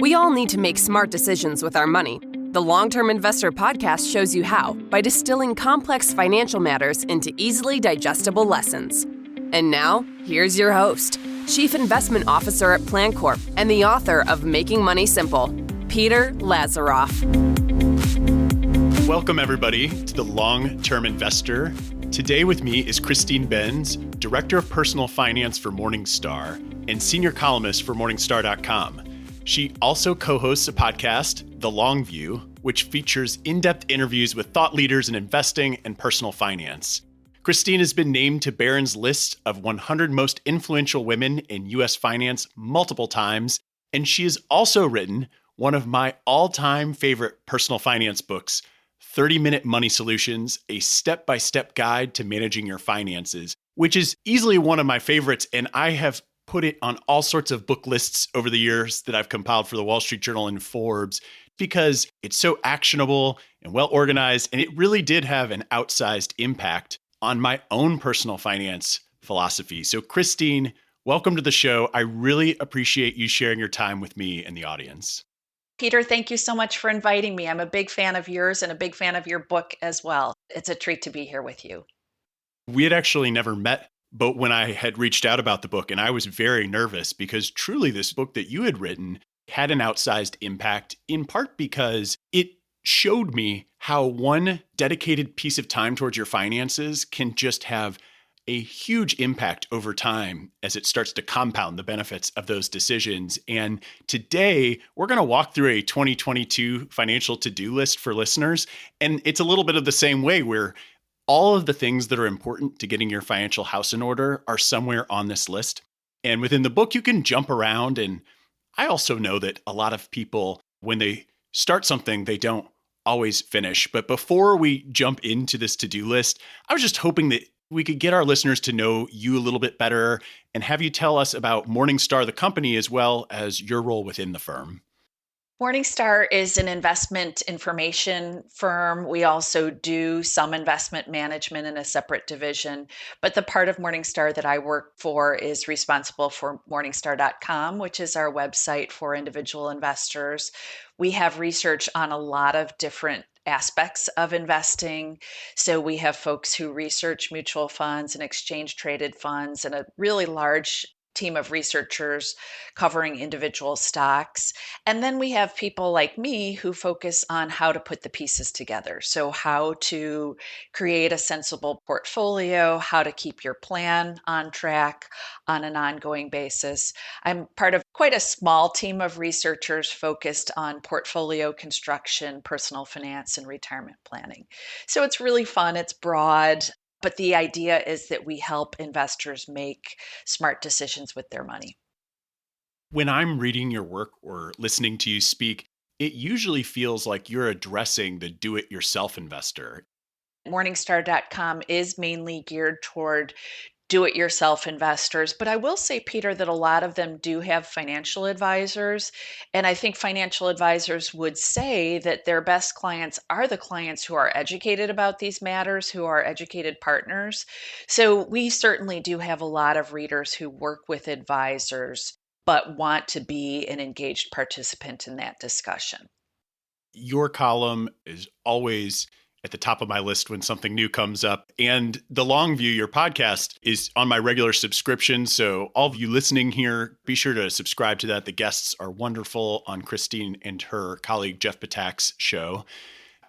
We all need to make smart decisions with our money. The Long-Term Investor Podcast shows you how by distilling complex financial matters into easily digestible lessons. And now, here's your host, Chief Investment Officer at PlanCorp and the author of Making Money Simple, Peter Lazaroff. Welcome, everybody, to the Long-Term Investor. Today with me is Christine Benz, Director of Personal Finance for Morningstar and Senior Columnist for Morningstar.com. She also co-hosts a podcast, The Long View, which features in-depth interviews with thought leaders in investing and personal finance. Christine has been named to Barron's list of 100 most influential women in U.S. finance multiple times, and she has also written one of my all-time favorite personal finance books, 30-Minute Money Solutions, a step-by-step guide to managing your finances, which is easily one of my favorites, and I have put it on all sorts of book lists over the years that I've compiled for the Wall Street Journal and Forbes because it's so actionable and well organized, and it really did have an outsized impact on my own personal finance philosophy. So Christine, welcome to the show. I really appreciate you sharing your time with me and the audience. Peter, thank you so much for inviting me. I'm a big fan of yours and a big fan of your book as well. It's a treat to be here with you. We had actually never met, but when I had reached out about the book, and I was very nervous because truly this book that you had written had an outsized impact, in part because it showed me how one dedicated piece of time towards your finances can just have a huge impact over time as it starts to compound the benefits of those decisions. And today, we're going to walk through a 2022 financial to-do list for listeners. And it's a little bit of the same way where all of the things that are important to getting your financial house in order are somewhere on this list. And within the book, you can jump around. And I also know that a lot of people, when they start something, they don't always finish. But before we jump into this to-do list, I was just hoping that we could get our listeners to know you a little bit better and have you tell us about Morningstar, the company, as well as your role within the firm. Morningstar is an investment information firm. We also do some investment management in a separate division, but the part of Morningstar that I work for is responsible for Morningstar.com, which is our website for individual investors. We have research on a lot of different aspects of investing. So we have folks who research mutual funds and exchange traded funds and a really large team of researchers covering individual stocks. And then we have people like me who focus on how to put the pieces together. So how to create a sensible portfolio, how to keep your plan on track on an ongoing basis. I'm part of quite a small team of researchers focused on portfolio construction, personal finance, and retirement planning. So it's really fun. It's broad. But the idea is that we help investors make smart decisions with their money. When I'm reading your work or listening to you speak, it usually feels like you're addressing the do-it-yourself investor. Morningstar.com is mainly geared toward do-it-yourself investors. But I will say, Peter, that a lot of them do have financial advisors. And I think financial advisors would say that their best clients are the clients who are educated about these matters, who are educated partners. So we certainly do have a lot of readers who work with advisors, but want to be an engaged participant in that discussion. Your column is always at the top of my list when something new comes up. And The Long View, your podcast, is on my regular subscription. So all of you listening here, be sure to subscribe to that. The guests are wonderful on Christine and her colleague Jeff Patak's show.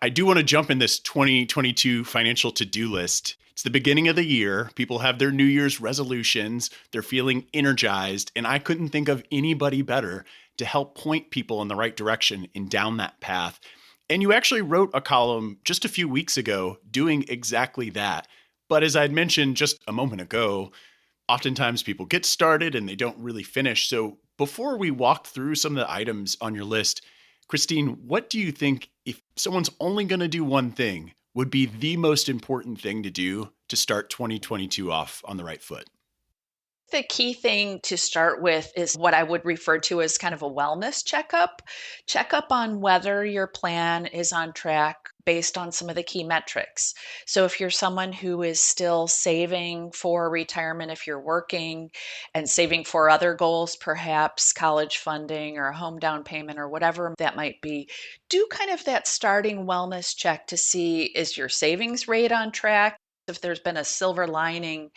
I do want to jump in this 2022 financial to-do list. It's the beginning of the year. People have their New Year's resolutions. They're feeling energized. And I couldn't think of anybody better to help point people in the right direction and down that path. And you actually wrote a column just a few weeks ago doing exactly that. But as I had mentioned just a moment ago, oftentimes people get started and they don't really finish. So before we walk through some of the items on your list, Christine, what do you think, if someone's only going to do one thing, would be the most important thing to do to start 2022 off on the right foot? The key thing to start with is what I would refer to as kind of a wellness checkup. Checkup on whether your plan is on track based on some of the key metrics. So, if you're someone who is still saving for retirement, if you're working and saving for other goals, perhaps college funding or a home down payment or whatever that might be, do kind of that starting wellness check to see, is your savings rate on track? If there's been a silver lining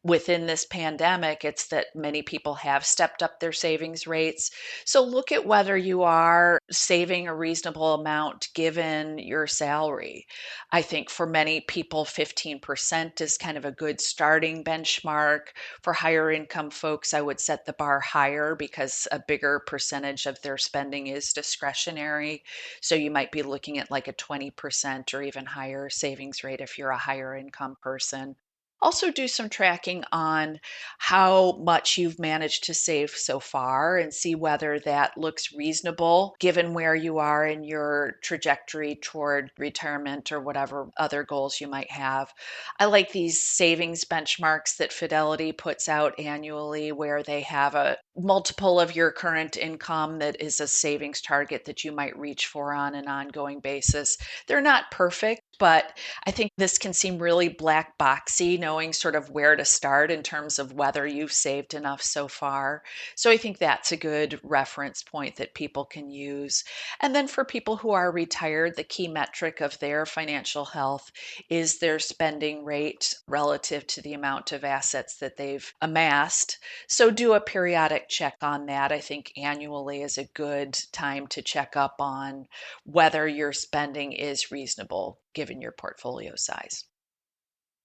within this pandemic, it's that many people have stepped up their savings rates. So look at whether you are saving a reasonable amount given your salary. I think for many people, 15% is kind of a good starting benchmark. For higher income folks, I would set the bar higher because a bigger percentage of their spending is discretionary. So you might be looking at like a 20% or even higher savings rate if you're a higher income person. Also, do some tracking on how much you've managed to save so far and see whether that looks reasonable given where you are in your trajectory toward retirement or whatever other goals you might have. I like these savings benchmarks that Fidelity puts out annually where they have a multiple of your current income that is a savings target that you might reach for on an ongoing basis. They're not perfect, but I think this can seem really black boxy, knowing sort of where to start in terms of whether you've saved enough so far. So I think that's a good reference point that people can use. And then for people who are retired, the key metric of their financial health is their spending rate relative to the amount of assets that they've amassed. So do a periodic check on that. I think annually is a good time to check up on whether your spending is reasonable given your portfolio size.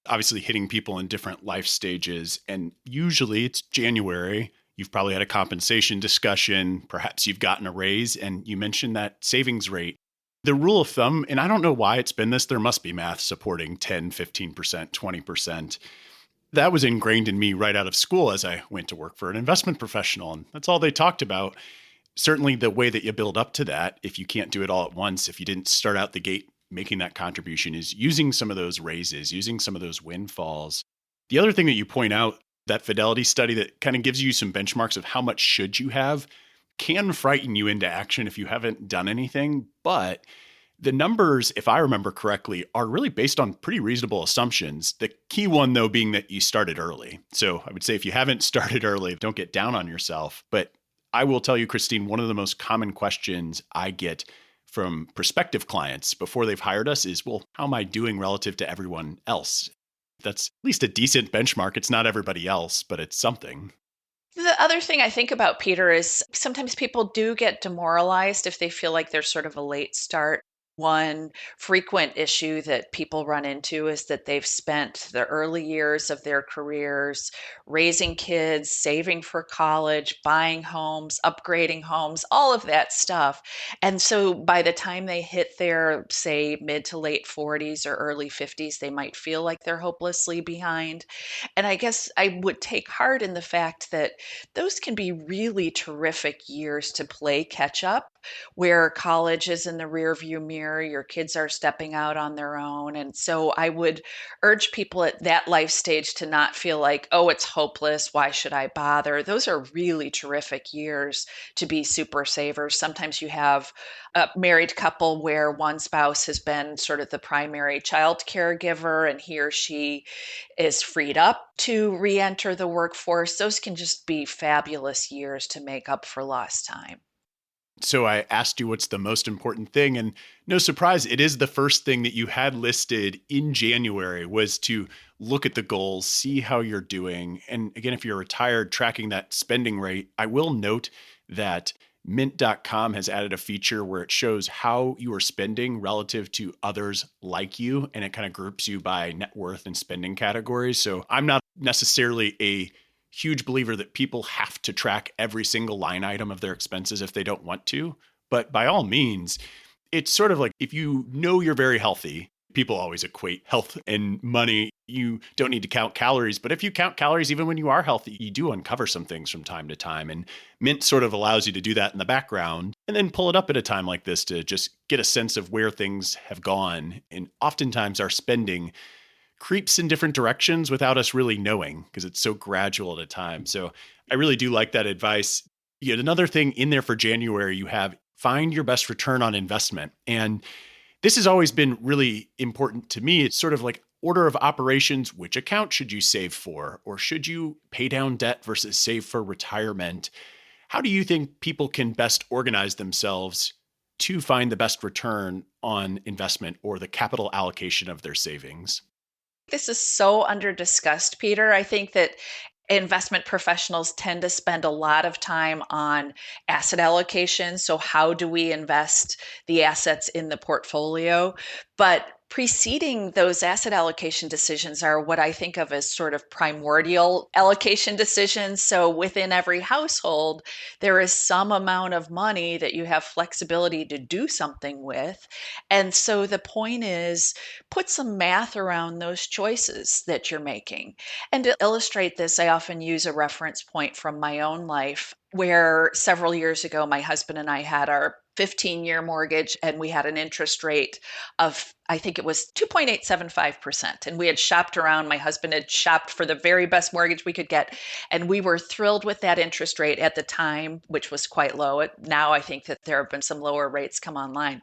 Obviously hitting people in different life stages. And usually it's January. You've probably had a compensation discussion. Perhaps you've gotten a raise, and you mentioned that savings rate. The rule of thumb, and I don't know why it's been this, there must be math supporting 10, 15%, 20%. That was ingrained in me right out of school as I went to work for an investment professional. And that's all they talked about. Certainly the way that you build up to that, if you can't do it all at once, if you didn't start out the gate making that contribution, is using some of those raises, using some of those windfalls. The other thing that you point out, that Fidelity study that kind of gives you some benchmarks of how much should you have, can frighten you into action if you haven't done anything. But the numbers, if I remember correctly, are really based on pretty reasonable assumptions. The key one, though, being that you started early. So I would say if you haven't started early, don't get down on yourself. But I will tell you, Christine, one of the most common questions I get from prospective clients before they've hired us is, well, how am I doing relative to everyone else? That's at least a decent benchmark. It's not everybody else, but it's something. The other thing I think about, Peter, is sometimes people do get demoralized if they feel like there's sort of a late start. One frequent issue that people run into is that they've spent the early years of their careers raising kids, saving for college, buying homes, upgrading homes, all of that stuff. And so by the time they hit their, say, mid to late 40s or early 50s, they might feel like they're hopelessly behind. And I guess I would take heart in the fact that those can be really terrific years to play catch up, where college is in the rearview mirror, your kids are stepping out on their own. And so I would urge people at that life stage to not feel like, oh, it's hopeless, why should I bother? Those are really terrific years to be super savers. Sometimes you have a married couple where one spouse has been sort of the primary child caregiver and he or she is freed up to re-enter the workforce. Those can just be fabulous years to make up for lost time. So I asked you what's the most important thing, and no surprise, it is the first thing that you had listed in January was to look at the goals, see how you're doing. And again, if you're retired, tracking that spending rate. I will note that Mint.com has added a feature where it shows how you are spending relative to others like you, and it kind of groups you by net worth and spending categories. So I'm not necessarily a huge believer that people have to track every single line item of their expenses if they don't want to. But by all means, it's sort of like if you know you're very healthy, people always equate health and money. You don't need to count calories, but if you count calories, even when you are healthy, you do uncover some things from time to time. And Mint sort of allows you to do that in the background and then pull it up at a time like this to just get a sense of where things have gone. And oftentimes our spending creeps in different directions without us really knowing because it's so gradual at a time. So I really do like that advice. Yet another thing in there for January, you have find your best return on investment. And this has always been really important to me. It's sort of like order of operations. Which account should you save for? Or should you pay down debt versus save for retirement? How do you think people can best organize themselves to find the best return on investment or the capital allocation of their savings? This is so under discussed, Peter. I think that investment professionals tend to spend a lot of time on asset allocation. So, how do we invest the assets in the portfolio? But preceding those asset allocation decisions are what I think of as sort of primordial allocation decisions. So, within every household, there is some amount of money that you have flexibility to do something with. And so, the point is put some math around those choices that you're making. And to illustrate this, I often use a reference point from my own life where several years ago, my husband and I had our 15-year mortgage and we had an interest rate of, I think it was 2.875%. And we had shopped around. My husband had shopped for the very best mortgage we could get. And we were thrilled with that interest rate at the time, which was quite low. Now I think that there have been some lower rates come online.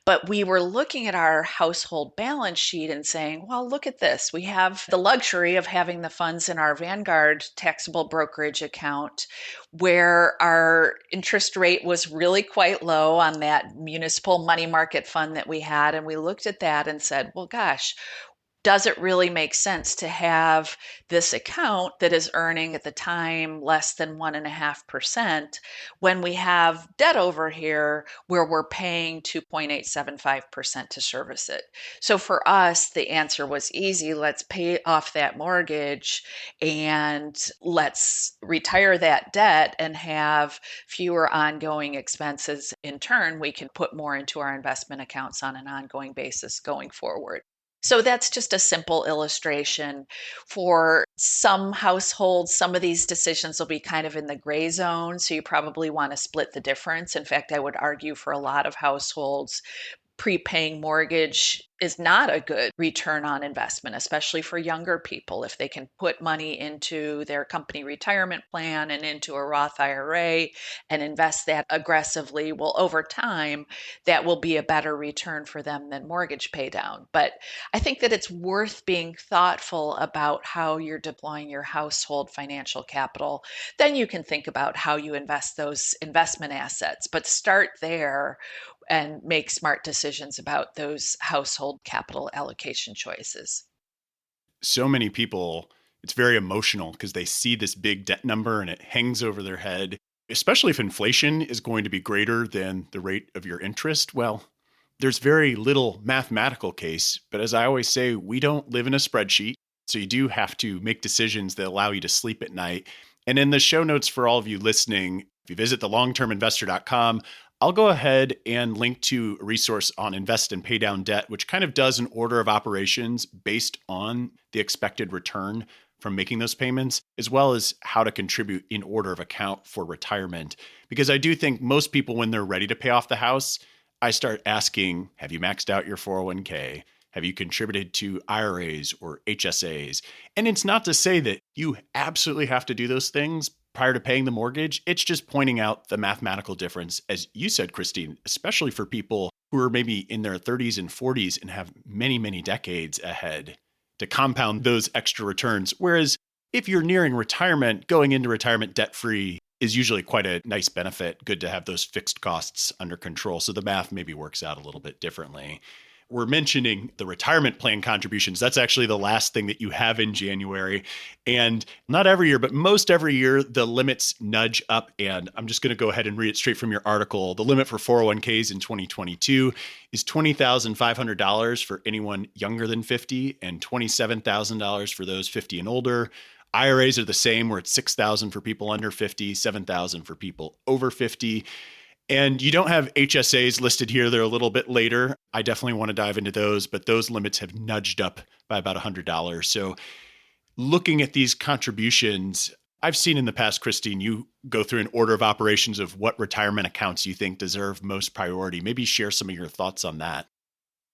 But we were looking at our household balance sheet and saying, well, look at this. We have the luxury of having the funds in our Vanguard taxable brokerage account where our interest rate was really quite low on that municipal money market fund that we had. And we looked at that and said, well, gosh, does it really make sense to have this account that is earning at the time less than 1.5% when we have debt over here where we're paying 2.875% to service it? So for us, the answer was easy. Let's pay off that mortgage and let's retire that debt and have fewer ongoing expenses. In turn, we can put more into our investment accounts on an ongoing basis going forward. So that's just a simple illustration. For some households, some of these decisions will be kind of in the gray zone. So you probably want to split the difference. In fact, I would argue for a lot of households, prepaying mortgage is not a good return on investment, especially for younger people. If they can put money into their company retirement plan and into a Roth IRA and invest that aggressively, well, over time, that will be a better return for them than mortgage pay down. But I think that it's worth being thoughtful about how you're deploying your household financial capital. Then you can think about how you invest those investment assets, but start there and make smart decisions about those household capital allocation choices. So many people, it's very emotional because they see this big debt number and it hangs over their head, especially if inflation is going to be greater than the rate of your interest. Well, there's very little mathematical case, but as I always say, we don't live in a spreadsheet. So you do have to make decisions that allow you to sleep at night. And in the show notes for all of you listening, if you visit thelongterminvestor.com, I'll go ahead and link to a resource on invest and pay down debt, which kind of does an order of operations based on the expected return from making those payments, as well as how to contribute in order of account for retirement. Because I do think most people, when they're ready to pay off the house, I start asking, have you maxed out your 401k? Have you contributed to IRAs or HSAs? And it's not to say that you absolutely have to do those things prior to paying the mortgage. It's just pointing out the mathematical difference, as you said, Christine, especially for people who are maybe in their 30s and 40s and have many, many decades ahead to compound those extra returns. Whereas if you're nearing retirement, going into retirement debt-free is usually quite a nice benefit. Good to have those fixed costs under control. So the math maybe works out a little bit differently. We're mentioning the retirement plan contributions. That's actually the last thing that you have in January. And not every year, but most every year, the limits nudge up. And I'm just going to go ahead and read it straight from your article. The limit for 401ks in 2022 is $20,500 for anyone younger than 50 and $27,000 for those 50 and older. IRAs are the same, where it's $6,000 for people under 50, $7,000 for people over 50. And you don't have HSAs listed here. They're a little bit later. I definitely want to dive into those, but those limits have nudged up by about $100. So looking at these contributions, I've seen in the past, Christine, you go through an order of operations of what retirement accounts you think deserve most priority. Maybe share some of your thoughts on that.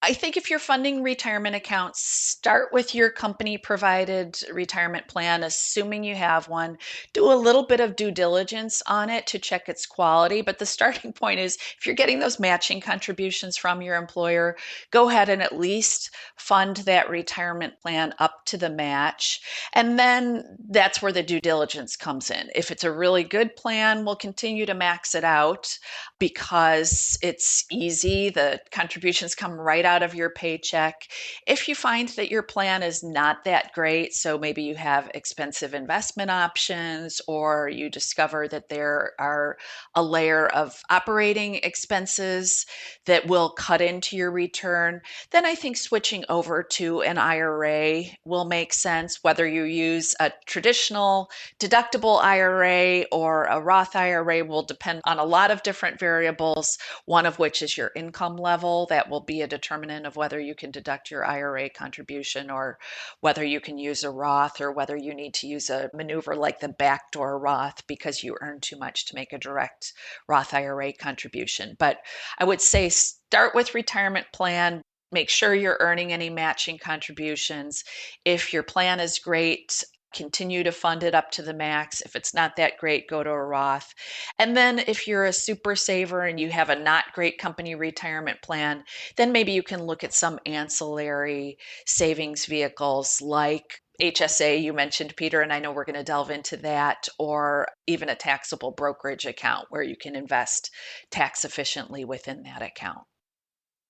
I think if you're funding retirement accounts, start with your company provided retirement plan, assuming you have one. Do a little bit of due diligence on it to check its quality. But the starting point is if you're getting those matching contributions from your employer, go ahead and at least fund that retirement plan up to the match. And then that's where the due diligence comes in. If it's a really good plan, we'll continue to max it out because it's easy. The contributions come right out of your paycheck. If you find that your plan is not that great, so maybe you have expensive investment options, or you discover that there are a layer of operating expenses that will cut into your return, then I think switching over to an IRA will make sense, whether you use a traditional deductible IRA or a Roth IRA will depend on a lot of different variables, one of which is your income level. That will be a determinant of whether you can deduct your IRA contribution or whether you can use a Roth, or whether you need to use a maneuver like the backdoor Roth because you earn too much to make a direct Roth IRA contribution. But I would say start with retirement plan. Make sure you're earning any matching contributions. If your plan is great, continue to fund it up to the max. If it's not that great, go to a Roth. And then if you're a super saver and you have a not great company retirement plan, then maybe you can look at some ancillary savings vehicles like HSA, you mentioned, Peter, and I know we're going to delve into that, or even a taxable brokerage account where you can invest tax efficiently within that account.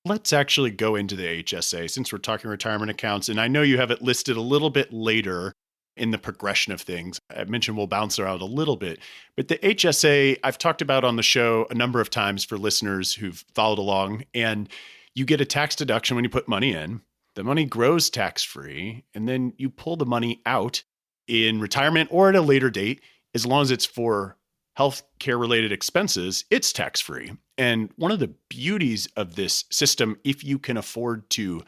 Let's actually go into the HSA since we're talking retirement accounts. And I know you have it listed a little bit later in the progression of things. I mentioned we'll bounce around a little bit, but the HSA I've talked about on the show a number of times for listeners who've followed along, and you get a tax deduction when you put money in. The money grows tax-free, and then you pull the money out in retirement or at a later date. As long as it's for health care related expenses, it's tax-free. And one of the beauties of this system, if you can afford to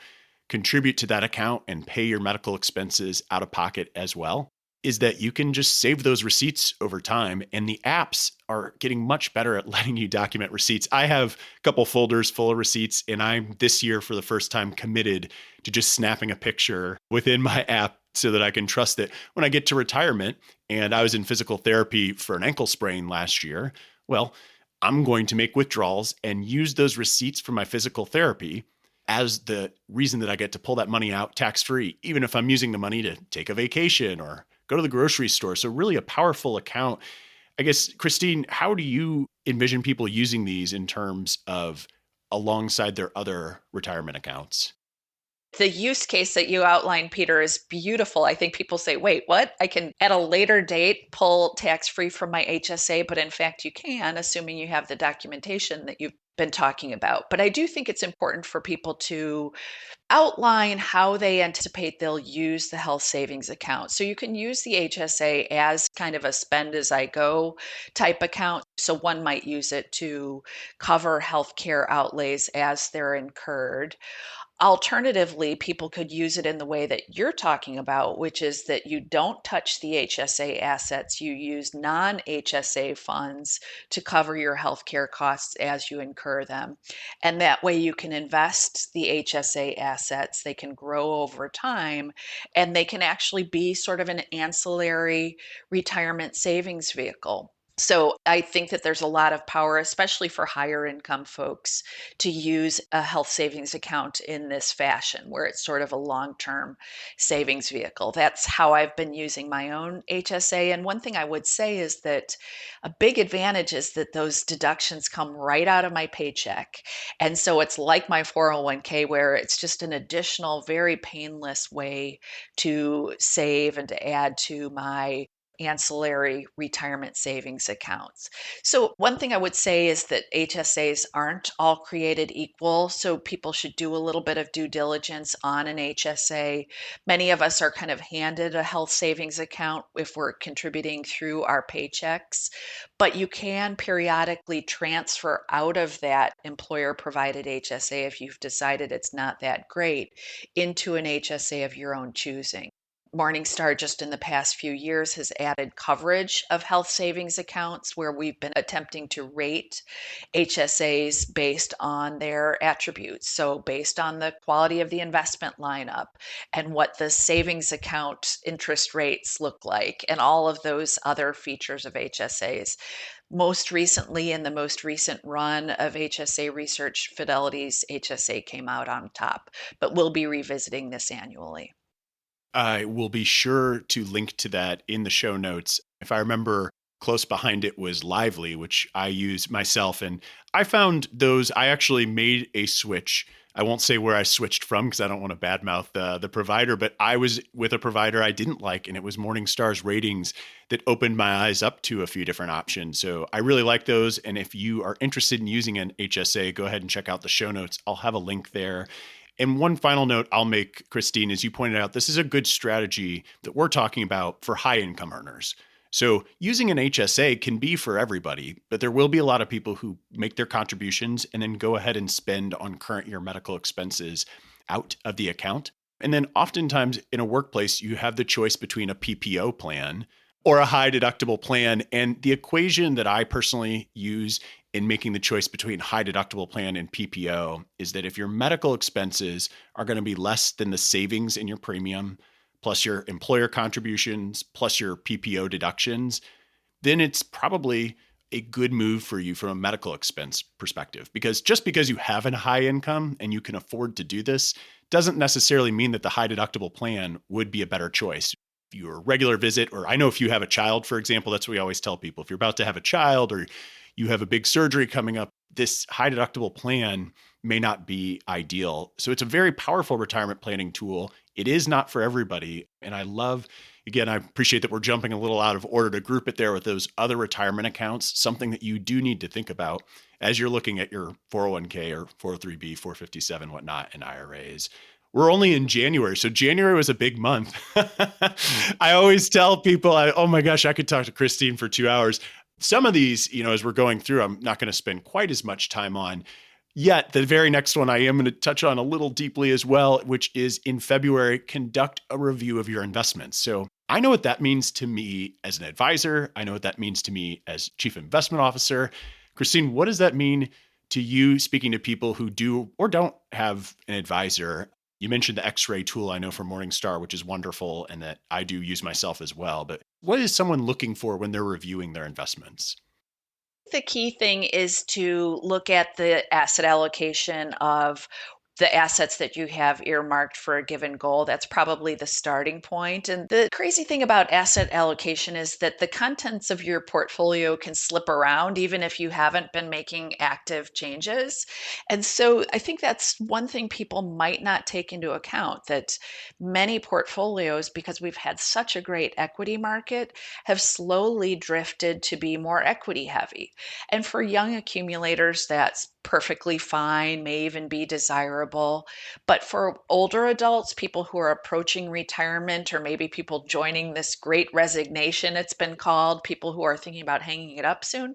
contribute to that account and pay your medical expenses out of pocket as well, is that you can just save those receipts over time. And the apps are getting much better at letting you document receipts. I have a couple folders full of receipts, and I'm this year for the first time committed to just snapping a picture within my app so that I can trust that when I get to retirement. And I was in physical therapy for an ankle sprain last year. Well, I'm going to make withdrawals and use those receipts from my physical therapy as the reason that I get to pull that money out tax-free, even if I'm using the money to take a vacation or go to the grocery store. So really a powerful account. I guess, Christine, how do you envision people using these in terms of alongside their other retirement accounts? The use case that you outlined, Peter, is beautiful. I think people say, wait, what? I can at a later date pull tax-free from my HSA, but in fact you can, assuming you have the documentation that you've been talking about. But I do think it's important for people to outline how they anticipate they'll use the health savings account. So you can use the HSA as kind of a spend as I go type account. So one might use it to cover healthcare outlays as they're incurred. Alternatively, people could use it in the way that you're talking about, which is that you don't touch the HSA assets. You use non-HSA funds to cover your healthcare costs as you incur them. And that way you can invest the HSA assets. They can grow over time, and they can actually be sort of an ancillary retirement savings vehicle. So I think that there's a lot of power, especially for higher income folks, to use a health savings account in this fashion, where it's sort of a long-term savings vehicle. That's how I've been using my own HSA. And one thing I would say is that a big advantage is that those deductions come right out of my paycheck. And so it's like my 401k, where it's just an additional, very painless way to save and to add to my ancillary retirement savings accounts. So one thing I would say is that HSAs aren't all created equal. So people should do a little bit of due diligence on an HSA. Many of us are kind of handed a health savings account if we're contributing through our paychecks, but you can periodically transfer out of that employer provided HSA if you've decided it's not that great into an HSA of your own choosing. Morningstar just in the past few years has added coverage of health savings accounts where we've been attempting to rate HSAs based on their attributes. So, based on the quality of the investment lineup and what the savings account interest rates look like, and all of those other features of HSAs. Most recently, in the most recent run of HSA research, Fidelity's HSA came out on top, but we'll be revisiting this annually. I will be sure to link to that in the show notes. If I remember, close behind it was Lively, which I use myself. And I found those, I actually made a switch. I won't say where I switched from because I don't want to badmouth the provider, but I was with a provider I didn't like, and it was Morningstar's ratings that opened my eyes up to a few different options. So I really like those. And if you are interested in using an HSA, go ahead and check out the show notes. I'll have a link there. And one final note I'll make, Christine, as you pointed out, this is a good strategy that we're talking about for high income earners. So using an HSA can be for everybody, but there will be a lot of people who make their contributions and then go ahead and spend on current year medical expenses out of the account. And then oftentimes in a workplace, you have the choice between a PPO plan or a high deductible plan. And the equation that I personally use in making the choice between high deductible plan and PPO is that if your medical expenses are going to be less than the savings in your premium, plus your employer contributions, plus your PPO deductions, then it's probably a good move for you from a medical expense perspective. Because just because you have a high income and you can afford to do this doesn't necessarily mean that the high deductible plan would be a better choice. Your regular visit, or I know if you have a child, for example, that's what we always tell people. If you're about to have a child or you have a big surgery coming up, this high deductible plan may not be ideal. So it's a very powerful retirement planning tool. It is not for everybody. And I love, again, I appreciate that we're jumping a little out of order to group it there with those other retirement accounts, something that you do need to think about as you're looking at your 401k or 403b, 457, whatnot, and IRAs. We're only in January. So January was a big month. I always tell people, oh my gosh, I could talk to Christine for 2 hours. Some of these, as we're going through, I'm not going to spend quite as much time on. Yet the very next one I am going to touch on a little deeply as well, which is in February, conduct a review of your investments. So I know what that means to me as an advisor. I know what that means to me as chief investment officer. Christine, what does that mean to you speaking to people who do or don't have an advisor? You mentioned the X-ray tool I know from Morningstar, which is wonderful and that I do use myself as well. But what is someone looking for when they're reviewing their investments? The key thing is to look at the asset allocation of the assets that you have earmarked for a given goal. That's probably the starting point. And the crazy thing about asset allocation is that the contents of your portfolio can slip around even if you haven't been making active changes. And so I think that's one thing people might not take into account, that many portfolios, because we've had such a great equity market, have slowly drifted to be more equity heavy. And for young accumulators, that's perfectly fine, may even be desirable. But for older adults, people who are approaching retirement, or maybe people joining this great resignation, it's been called, people who are thinking about hanging it up soon,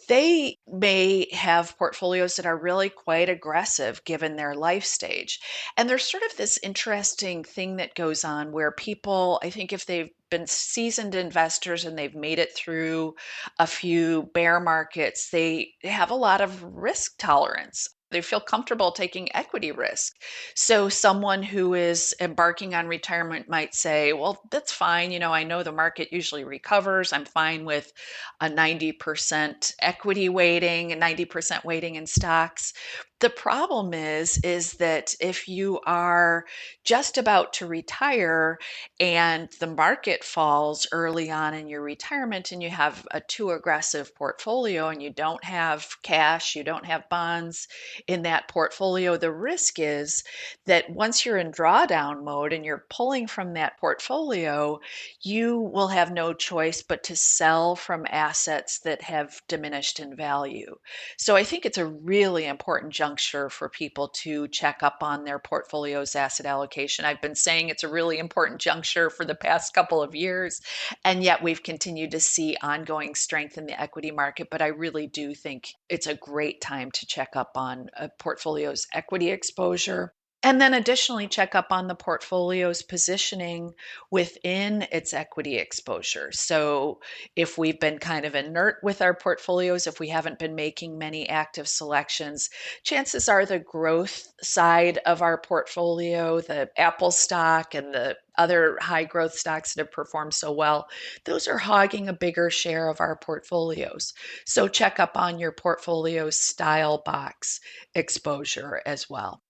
they may have portfolios that are really quite aggressive given their life stage. And there's sort of this interesting thing that goes on where people, I think if they've been seasoned investors and they've made it through a few bear markets, they have a lot of risk tolerance. They feel comfortable taking equity risk. So someone who is embarking on retirement might say, well, that's fine. I know the market usually recovers. I'm fine with a 90% equity weighting and 90% weighting in stocks. The problem is that if you are just about to retire and the market falls early on in your retirement and you have a too aggressive portfolio and you don't have cash, you don't have bonds in that portfolio, the risk is that once you're in drawdown mode and you're pulling from that portfolio, you will have no choice but to sell from assets that have diminished in value. So I think it's a really important juncture for people to check up on their portfolio's asset allocation. I've been saying it's a really important juncture for the past couple of years, and yet we've continued to see ongoing strength in the equity market. But I really do think it's a great time to check up on a portfolio's equity exposure. And then additionally, check up on the portfolio's positioning within its equity exposure. So if we've been kind of inert with our portfolios, if we haven't been making many active selections, chances are the growth side of our portfolio, the Apple stock and the other high growth stocks that have performed so well, those are hogging a bigger share of our portfolios. So check up on your portfolio style box exposure as well.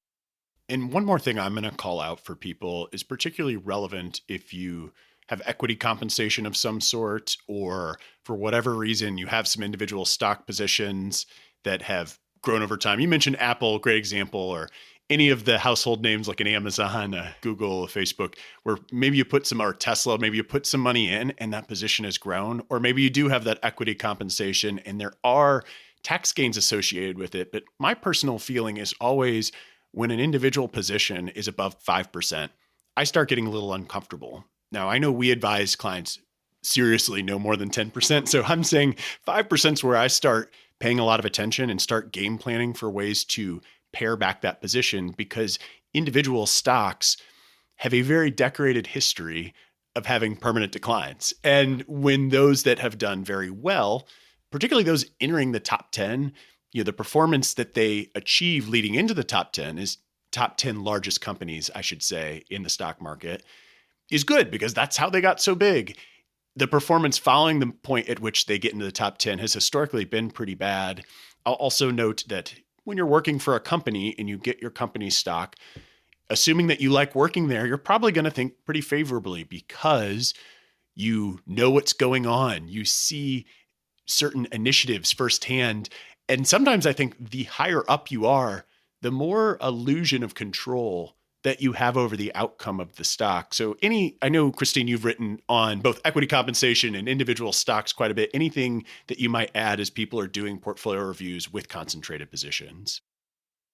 And one more thing I'm going to call out for people is particularly relevant if you have equity compensation of some sort, or for whatever reason, you have some individual stock positions that have grown over time. You mentioned Apple, great example, or any of the household names like an Amazon, a Google, a Facebook, where maybe you put some, or Tesla, maybe you put some money in and that position has grown, or maybe you do have that equity compensation and there are tax gains associated with it. But my personal feeling is always, when an individual position is above 5%, I start getting a little uncomfortable. Now, I know we advise clients seriously no more than 10%. So I'm saying 5% is where I start paying a lot of attention and start game planning for ways to pare back that position, because individual stocks have a very decorated history of having permanent declines. And when those that have done very well, particularly those entering the top 10, the performance that they achieve leading into the top 10 is top 10 largest companies, I should say, in the stock market, is good because that's how they got so big. The performance following the point at which they get into the top 10 has historically been pretty bad. I'll also note that when you're working for a company and you get your company's stock, assuming that you like working there, you're probably going to think pretty favorably because you know what's going on. You see certain initiatives firsthand. And sometimes I think the higher up you are, the more illusion of control that you have over the outcome of the stock. So I know, Christine, you've written on both equity compensation and individual stocks quite a bit. Anything that you might add as people are doing portfolio reviews with concentrated positions?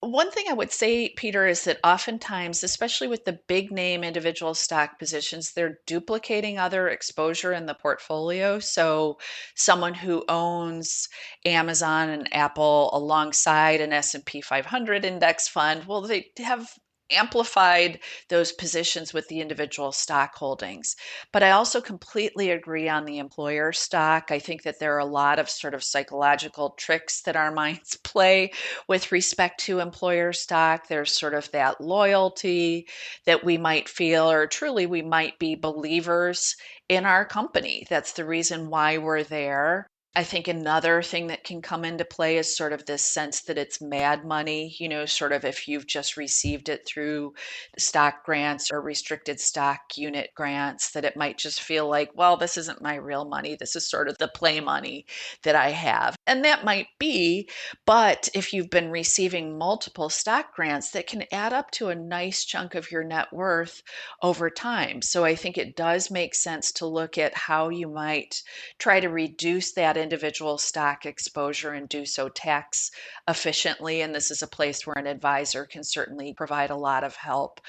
One thing I would say, Peter, is that oftentimes, especially with the big name individual stock positions, they're duplicating other exposure in the portfolio. So someone who owns Amazon and Apple alongside an S&P 500 index fund, well, they have amplified those positions with the individual stock holdings. But I also completely agree on the employer stock. I think that there are a lot of sort of psychological tricks that our minds play with respect to employer stock. There's sort of that loyalty that we might feel, or truly we might be believers in our company. That's the reason why we're there. I think another thing that can come into play is sort of this sense that it's mad money, sort of if you've just received it through stock grants or restricted stock unit grants, that it might just feel like, well, this isn't my real money. This is sort of the play money that I have. And that might be, but if you've been receiving multiple stock grants, that can add up to a nice chunk of your net worth over time. So I think it does make sense to look at how you might try to reduce that individual stock exposure and do so tax efficiently. And this is a place where an advisor can certainly provide a lot of help.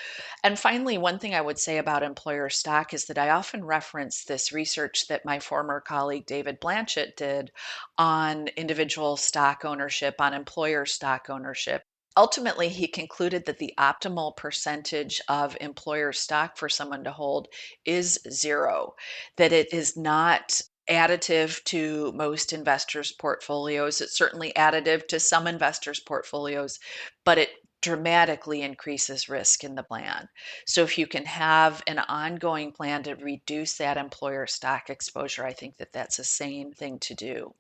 And finally, one thing I would say about employer stock is that I often reference this research that my former colleague David Blanchett did on individual stock ownership, on employer stock ownership. Ultimately, he concluded that the optimal percentage of employer stock for someone to hold is 0, that it is not additive to most investors' portfolios. It's certainly additive to some investors' portfolios, but it dramatically increases risk in the plan. So if you can have an ongoing plan to reduce that employer stock exposure, I think that that's a sane thing to do.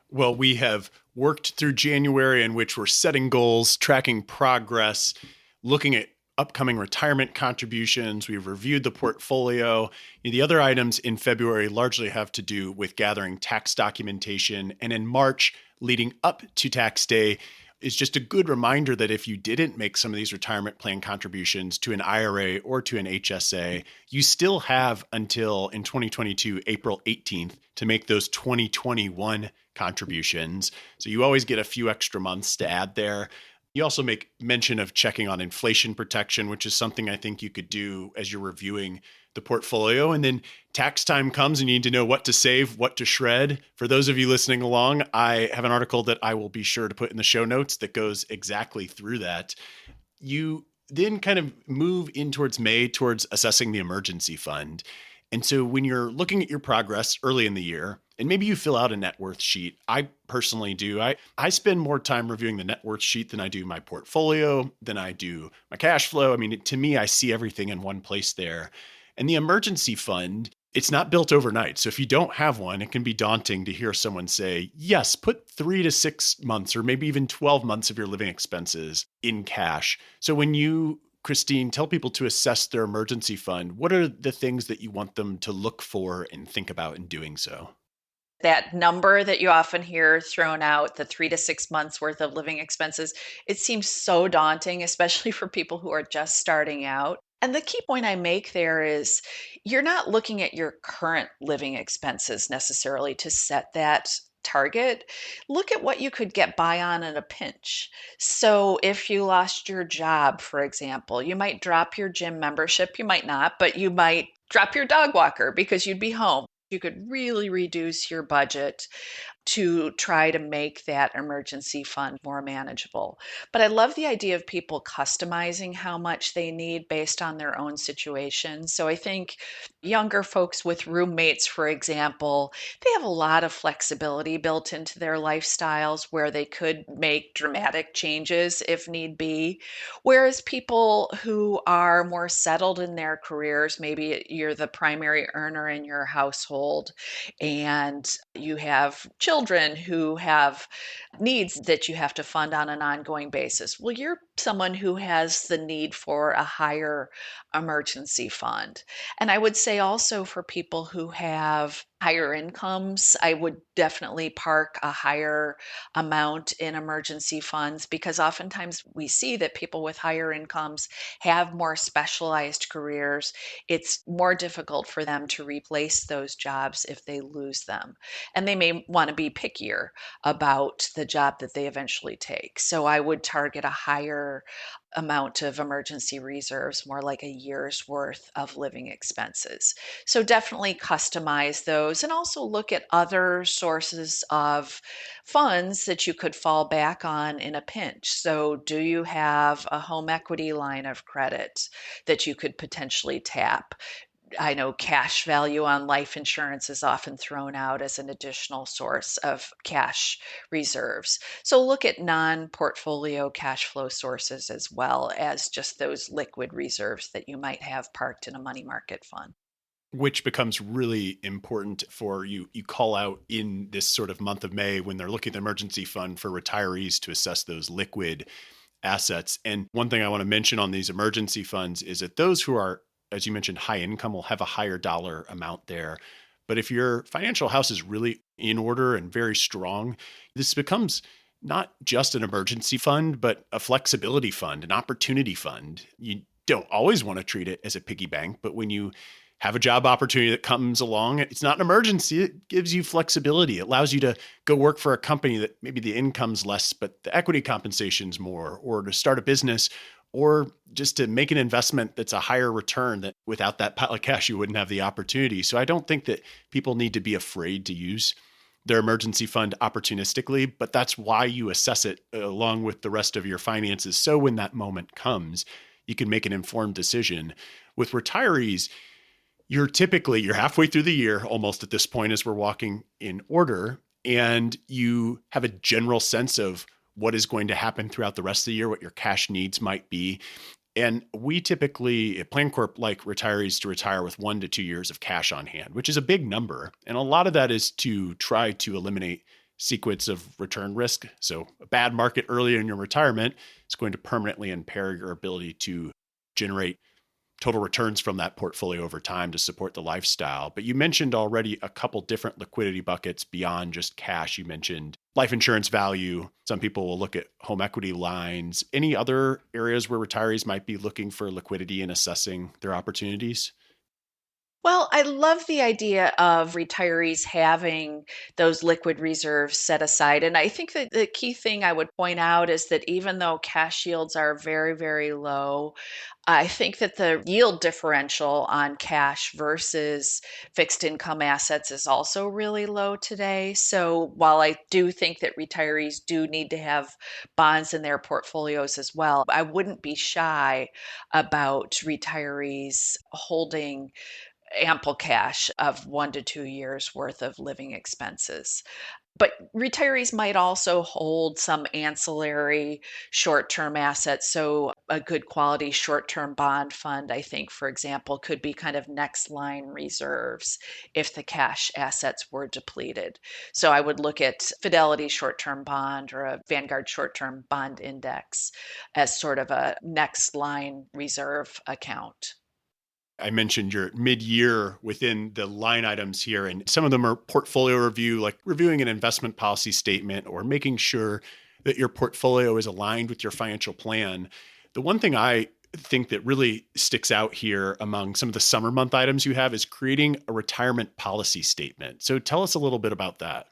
Well, we have worked through January in which we're setting goals, tracking progress, looking at upcoming retirement contributions. We've reviewed the portfolio. The other items in February largely have to do with gathering tax documentation. And in March, leading up to tax day, is just a good reminder that if you didn't make some of these retirement plan contributions to an IRA or to an HSA, you still have until in 2022, April 18th, to make those 2021 contributions. So you always get a few extra months to add there. You also make mention of checking on inflation protection, which is something I think you could do as you're reviewing the portfolio. And then tax time comes and you need to know what to save, what to shred. For those of you listening along, I have an article that I will be sure to put in the show notes that goes exactly through that. You then kind of move in towards May towards assessing the emergency fund. And so when you're looking at your progress early in the year, and maybe you fill out a net worth sheet, I personally do. I spend more time reviewing the net worth sheet than I do my portfolio, than I do my cash flow. I mean, to me, I see everything in one place there. And the emergency fund, it's not built overnight. So if you don't have one, it can be daunting to hear someone say, yes, put 3 to 6 months or maybe even 12 months of your living expenses in cash. So when you, Christine, tell people to assess their emergency fund, what are the things that you want them to look for and think about in doing so? That number that you often hear thrown out, the 3 to 6 months worth of living expenses, it seems so daunting, especially for people who are just starting out. And the key point I make there is you're not looking at your current living expenses necessarily to set that target. Look at what you could get by on in a pinch. So if you lost your job, for example, you might drop your gym membership. You might not, but you might drop your dog walker because you'd be home. You could really reduce your budget to try to make that emergency fund more manageable. But I love the idea of people customizing how much they need based on their own situation. So I think younger folks with roommates, for example, they have a lot of flexibility built into their lifestyles where they could make dramatic changes if need be. Whereas people who are more settled in their careers, maybe you're the primary earner in your household and you have children who have needs that you have to fund on an ongoing basis. Well, you're someone who has the need for a higher emergency fund. And I would say also for people who have higher incomes, I would definitely park a higher amount in emergency funds because oftentimes we see that people with higher incomes have more specialized careers. It's more difficult for them to replace those jobs if they lose them. And they may want to be pickier about the job that they eventually take. So I would target a higher amount of emergency reserves, more like a year's worth of living expenses. So definitely customize those and also look at other sources of funds that you could fall back on in a pinch. So do you have a home equity line of credit that you could potentially tap? I know cash value on life insurance is often thrown out as an additional source of cash reserves. So look at non-portfolio cash flow sources as well as just those liquid reserves that you might have parked in a money market fund. Which becomes really important for you. You call out in this sort of month of May when they're looking at the emergency fund for retirees to assess those liquid assets. And one thing I want to mention on these emergency funds is that those who are, as you mentioned, high income will have a higher dollar amount there. But if your financial house is really in order and very strong, this becomes not just an emergency fund, but a flexibility fund, an opportunity fund. You don't always want to treat it as a piggy bank, but when you have a job opportunity that comes along, it's not an emergency. It gives you flexibility. It allows you to go work for a company that maybe the income's less, but the equity compensation's more, or to start a business, or just to make an investment that's a higher return that without that pile of cash, you wouldn't have the opportunity. So I don't think that people need to be afraid to use their emergency fund opportunistically, but that's why you assess it along with the rest of your finances. So when that moment comes, you can make an informed decision. With retirees, you're halfway through the year almost at this point as we're walking in order, and you have a general sense of what is going to happen throughout the rest of the year, what your cash needs might be. And we typically at PlanCorp like retirees to retire with 1 to 2 years of cash on hand, which is a big number. And a lot of that is to try to eliminate sequence of return risk. So a bad market early in your retirement is going to permanently impair your ability to generate total returns from that portfolio over time to support the lifestyle. But you mentioned already a couple different liquidity buckets beyond just cash. You mentioned life insurance value. Some people will look at home equity lines. Any other areas where retirees might be looking for liquidity and assessing their opportunities? Well, I love the idea of retirees having those liquid reserves set aside. And I think that the key thing I would point out is that even though cash yields are very, very low, I think that the yield differential on cash versus fixed income assets is also really low today. So while I do think that retirees do need to have bonds in their portfolios as well, I wouldn't be shy about retirees holding ample cash of 1 to 2 years worth of living expenses. But retirees might also hold some ancillary short term assets. So, a good quality short term bond fund, I think, for example, could be kind of next line reserves if the cash assets were depleted. So, I would look at Fidelity short term bond or a Vanguard short term bond index as sort of a next line reserve account. I mentioned your mid-year within the line items here, and some of them are portfolio review, like reviewing an investment policy statement or making sure that your portfolio is aligned with your financial plan. The one thing I think that really sticks out here among some of the summer month items you have is creating a retirement policy statement. So tell us a little bit about that.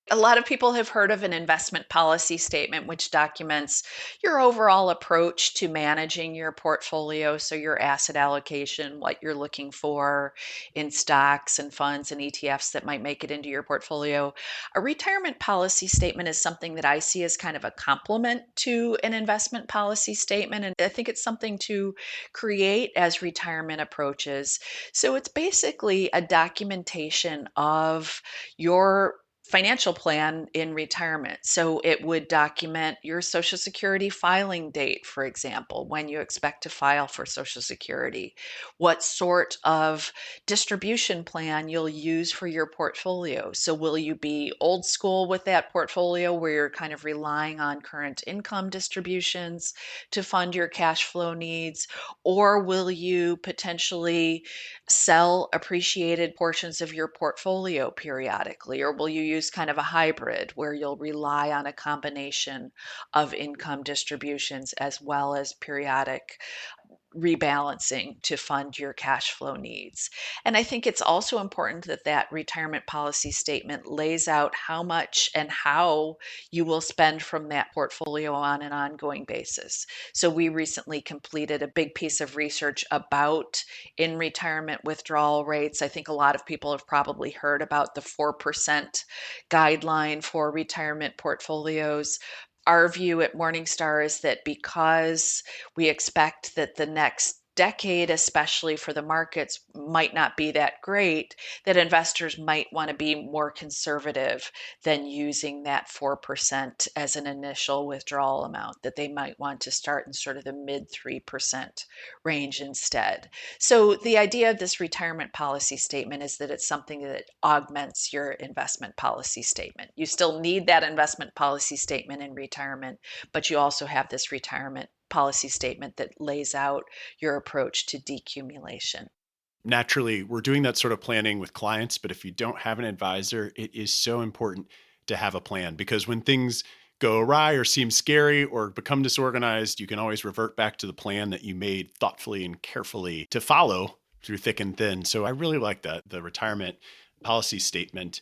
A lot of people have heard of an investment policy statement, which documents your overall approach to managing your portfolio. So, your asset allocation, what you're looking for in stocks and funds and ETFs that might make it into your portfolio. A retirement policy statement is something that I see as kind of a complement to an investment policy statement. And I think it's something to create as retirement approaches. So, it's basically a documentation of your financial plan in retirement. So it would document your Social Security filing date, for example, when you expect to file for Social Security, what sort of distribution plan you'll use for your portfolio. So will you be old school with that portfolio where you're kind of relying on current income distributions to fund your cash flow needs? Or will you potentially sell appreciated portions of your portfolio periodically? Or will you use kind of a hybrid where you'll rely on a combination of income distributions as well as periodic rebalancing to fund your cash flow needs? And I think it's also important that that retirement policy statement lays out how much and how you will spend from that portfolio on an ongoing basis. So we recently completed a big piece of research about in retirement withdrawal rates. I think a lot of people have probably heard about the 4% guideline for retirement portfolios. Our view at Morningstar is that because we expect that the next decade, especially for the markets, might not be that great, that investors might want to be more conservative than using that 4% as an initial withdrawal amount, that they might want to start in sort of the mid 3% range instead. So the idea of this retirement policy statement is that it's something that augments your investment policy statement. You still need that investment policy statement in retirement, but you also have this retirement policy statement that lays out your approach to decumulation. Naturally, we're doing that sort of planning with clients, but if you don't have an advisor, it is so important to have a plan because when things go awry or seem scary or become disorganized, you can always revert back to the plan that you made thoughtfully and carefully to follow through thick and thin. So I really like that, the retirement policy statement.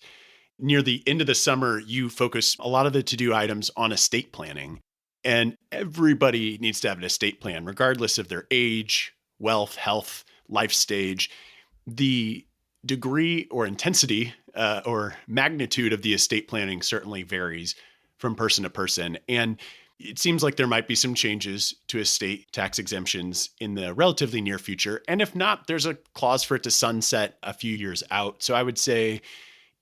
Near the end of the summer, you focus a lot of the to-do items on estate planning. And everybody needs to have an estate plan, regardless of their age, wealth, health, life stage. The degree or intensity or magnitude of the estate planning certainly varies from person to person. And it seems like there might be some changes to estate tax exemptions in the relatively near future. And if not, there's a clause for it to sunset a few years out. So I would say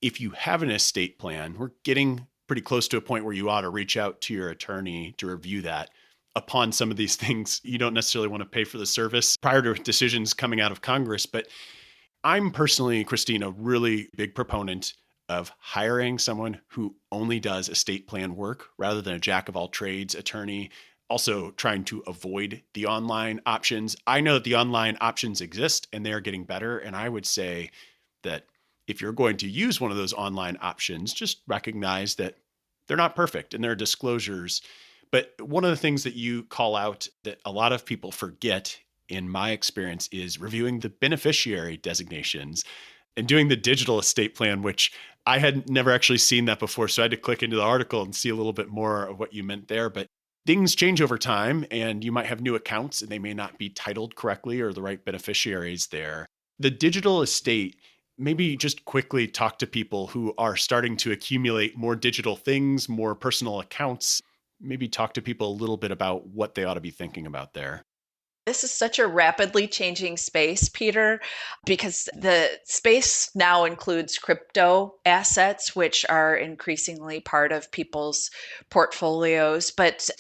if you have an estate plan, we're getting pretty close to a point where you ought to reach out to your attorney to review that. Upon some of these things, you don't necessarily want to pay for the service prior to decisions coming out of Congress. But I'm personally, Christine, a really big proponent of hiring someone who only does estate plan work rather than a jack of all trades attorney. Also trying to avoid the online options. I know that the online options exist and they're getting better. And I would say that if you're going to use one of those online options, just recognize that they're not perfect and there are disclosures. But one of the things that you call out that a lot of people forget in my experience is reviewing the beneficiary designations and doing the digital estate plan, which I had never actually seen that before. So I had to click into the article and see a little bit more of what you meant there. But things change over time, and you might have new accounts and they may not be titled correctly or the right beneficiaries there. The digital estate, maybe just quickly talk to people who are starting to accumulate more digital things, more personal accounts. Maybe talk to people a little bit about what they ought to be thinking about there. This is such a rapidly changing space, Peter, because the space now includes crypto assets, which are increasingly part of people's portfolios. But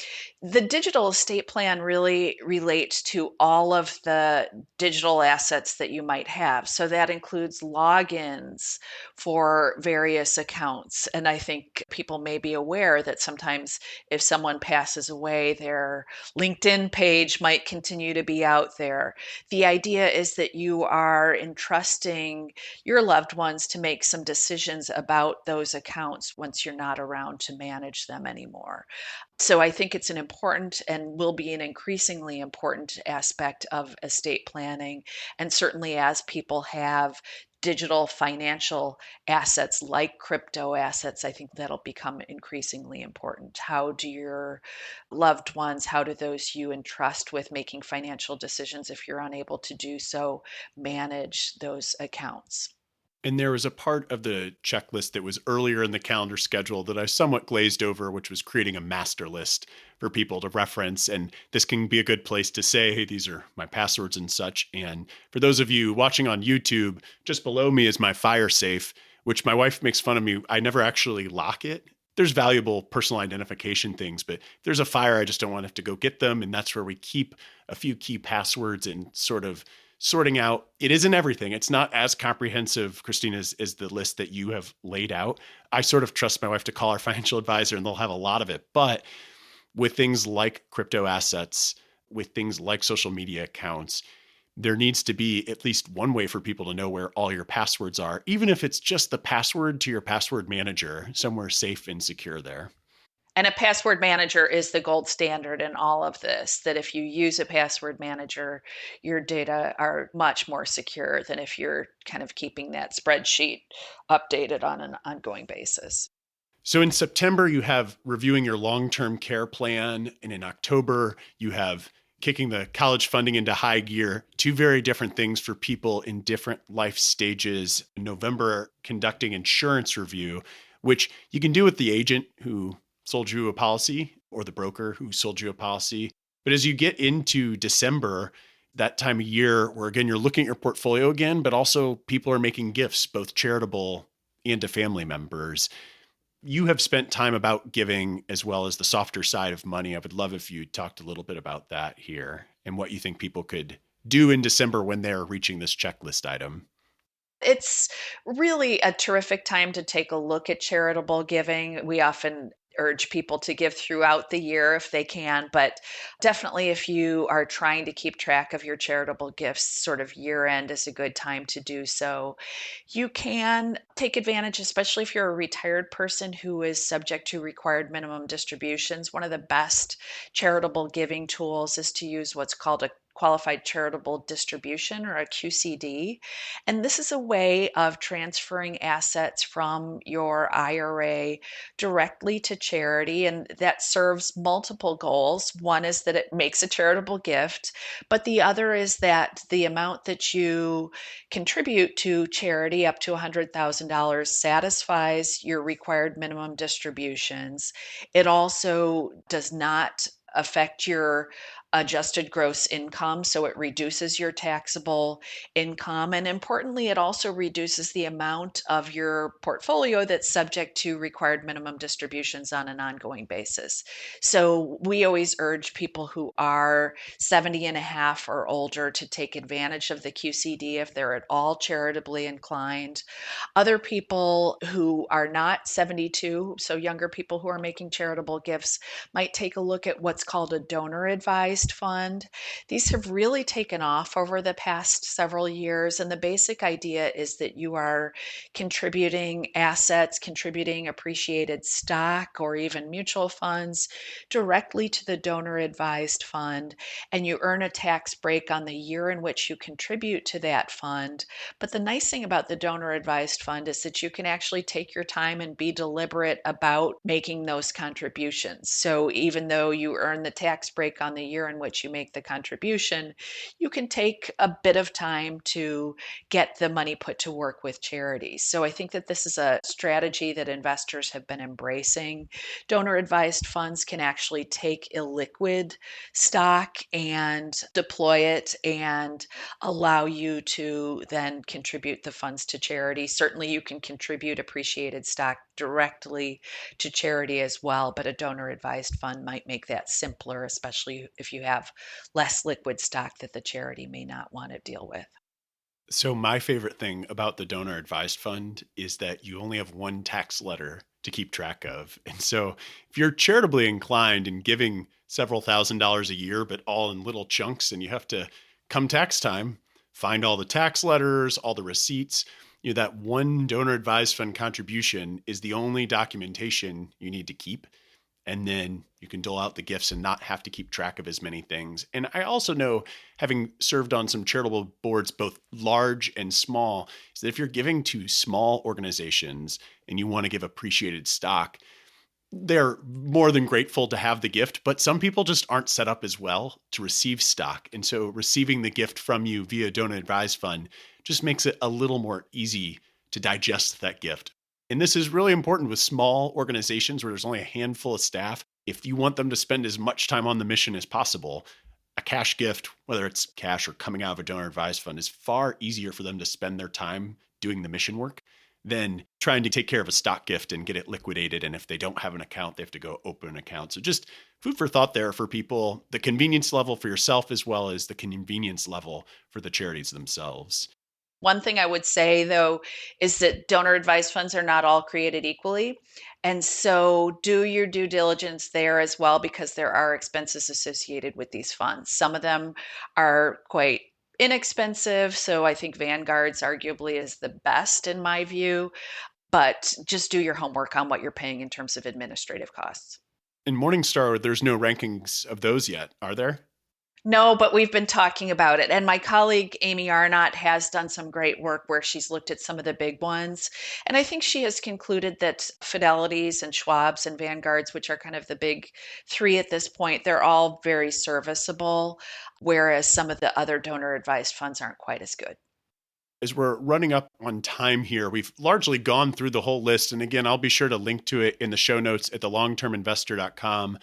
the digital estate plan really relates to all of the digital assets that you might have. So that includes logins for various accounts. And I think people may be aware that sometimes if someone passes away, their LinkedIn page might continue to be out there. The idea is that you are entrusting your loved ones to make some decisions about those accounts once you're not around to manage them anymore. So I think it's an important and will be an increasingly important aspect of estate planning. And certainly as people have digital financial assets like crypto assets, I think that'll become increasingly important. How do your loved ones, how do those you entrust with making financial decisions, if you're unable to do so, manage those accounts? And there was a part of the checklist that was earlier in the calendar schedule that I somewhat glazed over, which was creating a master list for people to reference. And this can be a good place to say, hey, these are my passwords and such. And for those of you watching on YouTube, just below me is my fire safe, which my wife makes fun of me. I never actually lock it. There's valuable personal identification things, but if there's a fire, I just don't want to have to go get them. And that's where we keep a few key passwords and sort of sorting out. It isn't everything. It's not as comprehensive, Christine, as the list that you have laid out. I sort of trust my wife to call our financial advisor and they'll have a lot of it. But with things like crypto assets, with things like social media accounts, there needs to be at least one way for people to know where all your passwords are, even if it's just the password to your password manager, somewhere safe and secure there. And a password manager is the gold standard in all of this, that if you use a password manager, your data are much more secure than if you're kind of keeping that spreadsheet updated on an ongoing basis. So in September, you have reviewing your long-term care plan. And in October, you have kicking the college funding into high gear. Two very different things for people in different life stages. In November, conducting insurance review, which you can do with the agent who sold you a policy or the broker who sold you a policy. But as you get into December, that time of year where, again, you're looking at your portfolio again, but also people are making gifts, both charitable and to family members. You have spent time about giving as well as the softer side of money. I would love if you talked a little bit about that here and what you think people could do in December when they're reaching this checklist item. It's really a terrific time to take a look at charitable giving. We often urge people to give throughout the year if they can, but definitely if you are trying to keep track of your charitable gifts, sort of year end is a good time to do so. You can take advantage, especially if you're a retired person who is subject to required minimum distributions. One of the best charitable giving tools is to use what's called a qualified charitable distribution, or a QCD. And this is a way of transferring assets from your IRA directly to charity. And that serves multiple goals. One is that it makes a charitable gift, but the other is that the amount that you contribute to charity, up to $100,000, satisfies your required minimum distributions. It also does not affect your adjusted gross income, so it reduces your taxable income. And importantly, it also reduces the amount of your portfolio that's subject to required minimum distributions on an ongoing basis. So we always urge people who are 70 and a half or older to take advantage of the QCD if they're at all charitably inclined. Other people who are not 72, so younger people who are making charitable gifts, might take a look at what's called a donor advised advised fund. These have really taken off over the past several years. And the basic idea is that you are contributing assets, contributing appreciated stock or even mutual funds directly to the donor advised fund. And you earn a tax break on the year in which you contribute to that fund. But the nice thing about the donor advised fund is that you can actually take your time and be deliberate about making those contributions. So even though you earn the tax break on the year in which you make the contribution, you can take a bit of time to get the money put to work with charities. So I think that this is a strategy that investors have been embracing. Donor advised funds can actually take illiquid stock and deploy it and allow you to then contribute the funds to charity. Certainly, you can contribute appreciated stock directly to charity as well, but a donor advised fund might make that simpler, especially if you have less liquid stock that the charity may not want to deal with. So my favorite thing about the donor advised fund is that you only have one tax letter to keep track of. And so if you're charitably inclined and giving several $1,000s a year, but all in little chunks, and you have to come tax time, find all the tax letters, all the receipts, that one donor advised fund contribution is the only documentation you need to keep. And then you can dole out the gifts and not have to keep track of as many things. And I also know, having served on some charitable boards, both large and small, is that if you're giving to small organizations and you want to give appreciated stock, they're more than grateful to have the gift, but some people just aren't set up as well to receive stock. And so receiving the gift from you via donor advised fund just makes it a little more easy to digest that gift. And this is really important with small organizations where there's only a handful of staff. If you want them to spend as much time on the mission as possible, a cash gift, whether it's cash or coming out of a donor advised fund, is far easier for them to spend their time doing the mission work than trying to take care of a stock gift and get it liquidated. And if they don't have an account, they have to go open an account. So just food for thought there for people, the convenience level for yourself as well as the convenience level for the charities themselves. One thing I would say, though, is that donor advised funds are not all created equally. And so do your due diligence there as well, because there are expenses associated with these funds. Some of them are quite inexpensive. So I think Vanguard's arguably is the best in my view, but just do your homework on what you're paying in terms of administrative costs. In Morningstar, there's no rankings of those yet, are there? No, but we've been talking about it. And my colleague, Amy Arnott, has done some great work where she's looked at some of the big ones. And I think she has concluded that Fidelity's and Schwab's and Vanguard's, which are kind of the big three at this point, they're all very serviceable, whereas some of the other donor advised funds aren't quite as good. As we're running up on time here, we've largely gone through the whole list. And again, I'll be sure to link to it in the show notes at thelongterminvestor.com.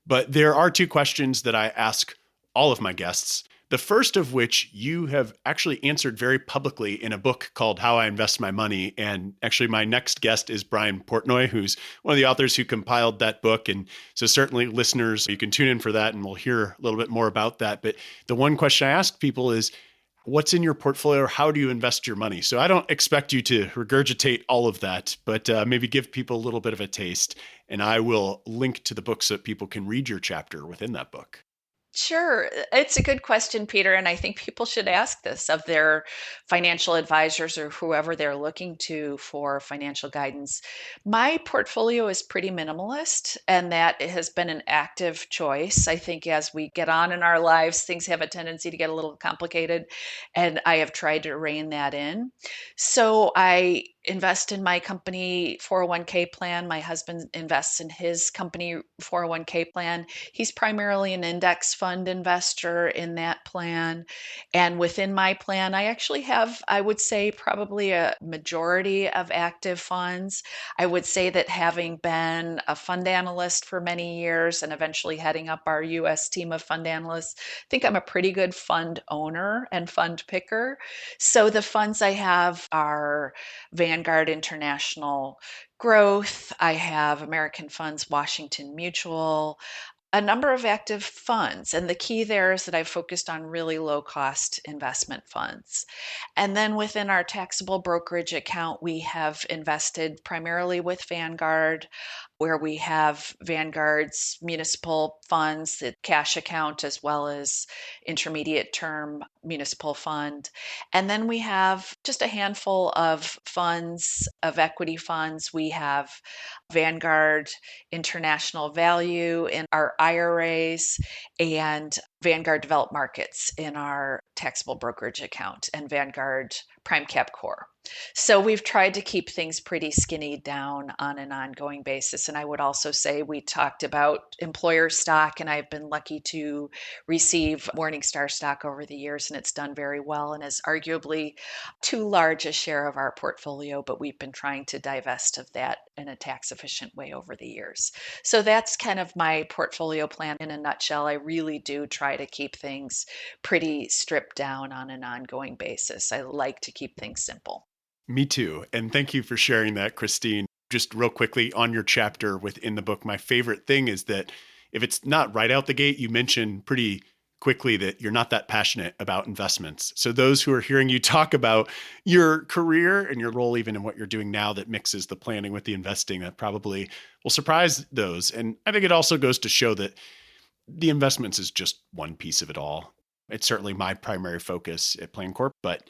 But there are two questions that I ask all of my guests. The first of which you have actually answered very publicly in a book called How I Invest My Money. And actually my next guest is Brian Portnoy, who's one of the authors who compiled that book. And so certainly listeners, you can tune in for that and we'll hear a little bit more about that. But the one question I ask people is, what's in your portfolio? How do you invest your money? So I don't expect you to regurgitate all of that, but maybe give people a little bit of a taste. And I will link to the book so that people can read your chapter within that book. Sure. It's a good question, Peter. And I think people should ask this of their financial advisors or whoever they're looking to for financial guidance. My portfolio is pretty minimalist, and that has been an active choice. I think as we get on in our lives, things have a tendency to get a little complicated, and I have tried to rein that in. So I invest in my company 401k plan. My husband invests in his company 401k plan. He's primarily an index fund investor in that plan. And within my plan, I actually have, I would say, probably a majority of active funds. I would say that having been a fund analyst for many years and eventually heading up our US team of fund analysts, I think I'm a pretty good fund owner and fund picker. So the funds I have are Vanguard International Growth. I have American Funds Washington Mutual, a number of active funds. And the key there is that I've focused on really low cost investment funds. And then within our taxable brokerage account, we have invested primarily with Vanguard. where we have Vanguard's municipal funds, the cash account, as well as intermediate term municipal fund. And then we have just a handful of funds, of equity funds. We have Vanguard International Value in our IRAs and Vanguard Developed Markets in our taxable brokerage account and Vanguard Prime Cap Core. So we've tried to keep things pretty skinny down on an ongoing basis. And I would also say we talked about employer stock, and I've been lucky to receive Morningstar stock over the years, and it's done very well and is arguably too large a share of our portfolio, but we've been trying to divest of that in a tax efficient way over the years. So that's kind of my portfolio plan in a nutshell. I really do try to keep things pretty stripped down on an ongoing basis. I like to keep things simple. Me too. And thank you for sharing that, Christine. Just real quickly on your chapter within the book, my favorite thing is that if it's not right out the gate, you mention pretty quickly that you're not that passionate about investments. So those who are hearing you talk about your career and your role, even in what you're doing now that mixes the planning with the investing, that probably will surprise those. And I think it also goes to show that the investments is just one piece of it all. It's certainly my primary focus at PlanCorp, but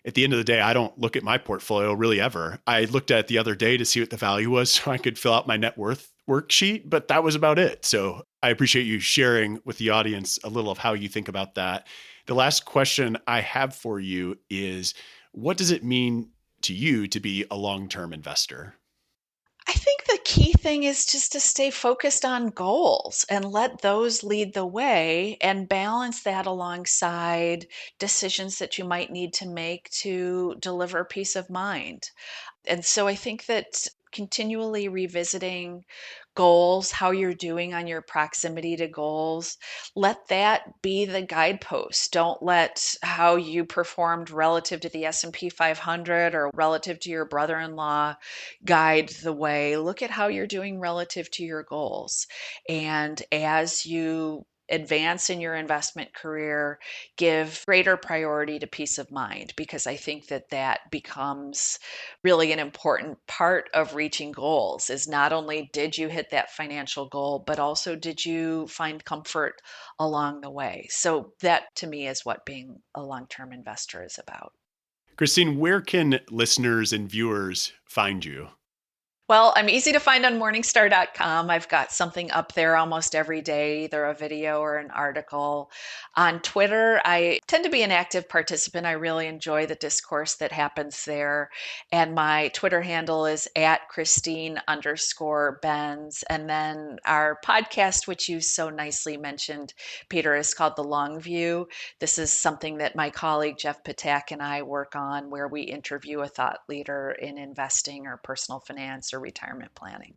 at the end of the day, I don't look at my portfolio really ever. I looked at it the other day to see what the value was so I could fill out my net worth worksheet, but that was about it. So I appreciate you sharing with the audience a little of how you think about that. The last question I have for you is, what does it mean to you to be a long-term investor? I think the key thing is just to stay focused on goals and let those lead the way and balance that alongside decisions that you might need to make to deliver peace of mind. And so I think that continually revisiting goals, how you're doing on your proximity to goals, let that be the guidepost. Don't let how you performed relative to the S&P 500 or relative to your brother-in-law guide the way. Look at how you're doing relative to your goals. And as you advance in your investment career, give greater priority to peace of mind, because I think that that becomes really an important part of reaching goals. Is not only did you hit that financial goal, but also did you find comfort along the way. So that to me is what being a long-term investor is about. Christine, where can listeners and viewers find you? Well, I'm easy to find on Morningstar.com. I've got something up there almost every day, either a video or an article. On Twitter, I tend to be an active participant. I really enjoy the discourse that happens there. And my Twitter handle is @Christine_Benz. And then our podcast, which you so nicely mentioned, Peter, is called The Long View. This is something that my colleague Jeff Patak and I work on, where we interview a thought leader in investing or personal finance or retirement planning.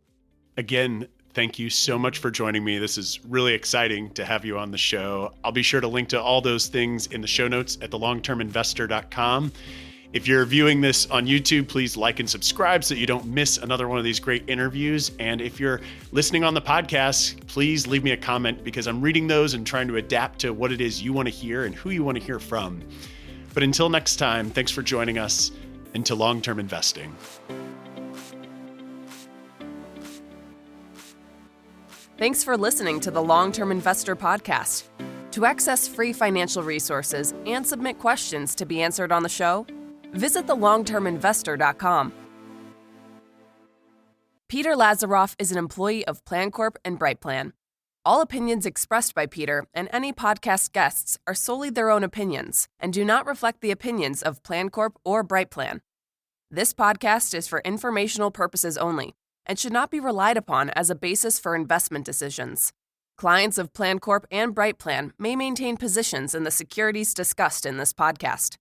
Again, thank you so much for joining me. This is really exciting to have you on the show. I'll be sure to link to all those things in the show notes at thelongterminvestor.com. If you're viewing this on YouTube, please like and subscribe so that you don't miss another one of these great interviews. And if you're listening on the podcast, please leave me a comment, because I'm reading those and trying to adapt to what it is you want to hear and who you want to hear from. But until next time, thanks for joining us into long-term investing. Thanks for listening to the Long-Term Investor Podcast. To access free financial resources and submit questions to be answered on the show, visit thelongterminvestor.com. Peter Lazaroff is an employee of PlanCorp and BrightPlan. All opinions expressed by Peter and any podcast guests are solely their own opinions and do not reflect the opinions of PlanCorp or BrightPlan. This podcast is for informational purposes only and should not be relied upon as a basis for investment decisions. Clients of PlanCorp and BrightPlan may maintain positions in the securities discussed in this podcast.